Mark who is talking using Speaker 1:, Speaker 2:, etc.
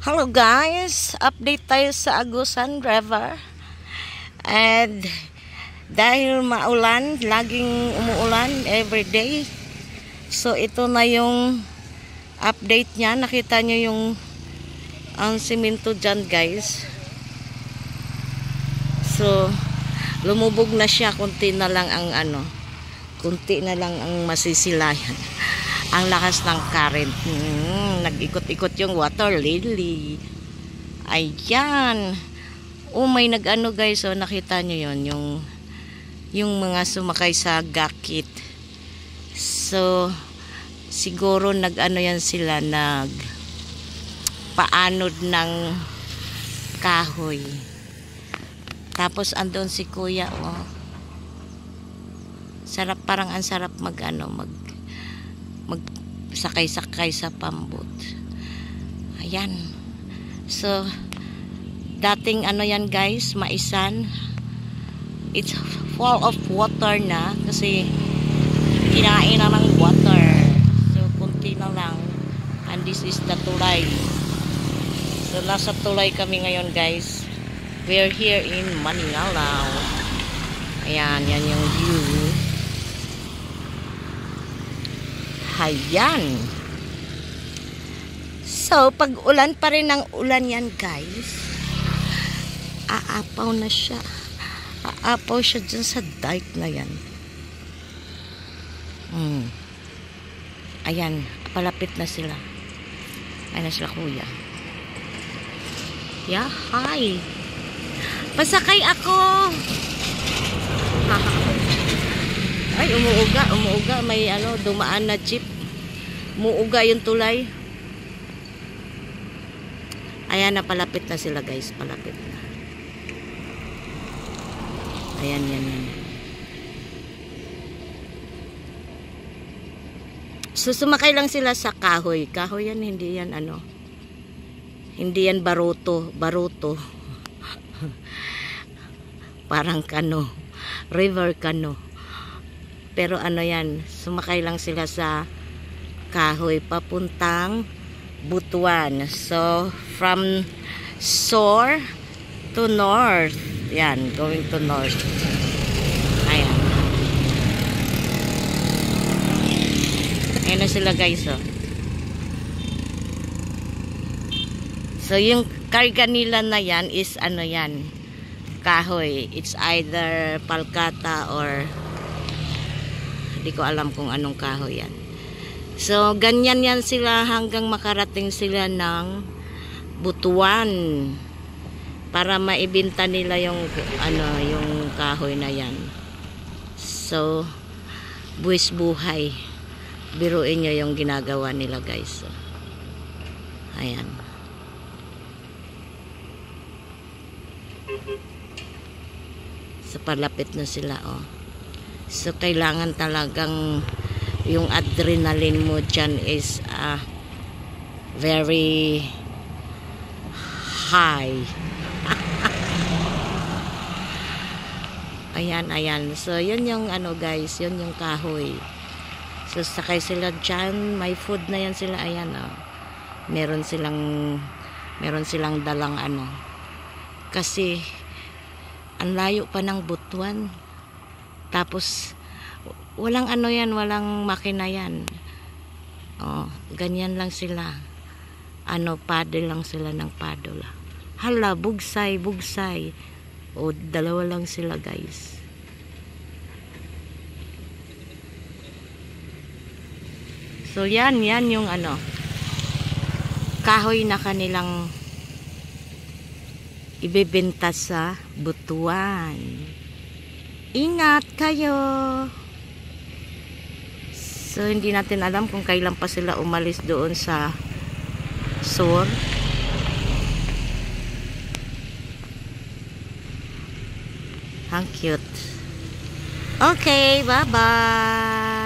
Speaker 1: Hello guys, update tayo sa Agusan River. And dahil maulan, laging umuulan every day. So ito na yung update niya. Nakita nyo yung ang simento dyan guys. So lumubog na siya, kunti na lang ang kunti na lang ang masisilayan. Ang lakas ng current. Nag-ikot-ikot yung water lily. Ayan. May nag-ano guys. So, nakita nyo yun. Yung mga sumakay sa gakit. So, siguro nag-ano yan sila. Nag-paanod ng kahoy. Tapos, andun si kuya. Oh. Sarap, parang ang sarap magsakay-sakay sa pambot. Ayan. So, dating yan guys, maisan. It's full of water na kasi kinain na ng water. So, kunti na lang. And this is the tulay. So, nasa tulay kami ngayon guys. We're here in Maningalaw. Ayan, yan yung view. Ayan. So, pag ulan pa rin ng ulan yan, guys. Aapaw na siya. Aapaw siya dyan sa dike na yan. Ayan. Palapit na sila. Ayan na sila, kuya. Yeah, hi. Pasakay ako. Ay, umuuga. May dumaan na jeep. Umuuga yung tulay. Ayan, napalapit na sila guys. Palapit na. Ayan, yan. So, sumakay lang sila sa kahoy. Kahoy yan, hindi yan hindi yan baruto. Parang kano. River kano. Pero yan, sumakay lang sila sa kahoy papuntang Butuan. So, from shore to north. Yan, going to north. Ayan. Ayan na sila guys, oh. So, yung karga nila na yan is yan, kahoy. It's either palkata or hindi ko alam kung anong kahoy yan. So, ganyan yan sila hanggang makarating sila ng Butuan para maibenta nila yung yung kahoy na yan. So, buwis buhay. Biruin nyo yung ginagawa nila guys. So, ayan. So, palapit na sila, oh. So, kailangan talagang yung adrenaline mo dyan is very high. Ayan. So, yun yung guys, yun yung kahoy. So, sakay sila dyan. May food na yan sila. Ayan, oh. Meron silang dalang kasi ang layo pa ng Butuan. Tapos, walang walang makina yan. Ganyan lang sila. Paddle lang sila ng paddle. Hala, bugsay. Dalawa lang sila, guys. So, yan yung kahoy na kanilang ibebenta sa Butuan. Ingat kayo! So, hindi natin alam kung kailan pa sila umalis doon sa shore. Ang cute. Okay, bye-bye!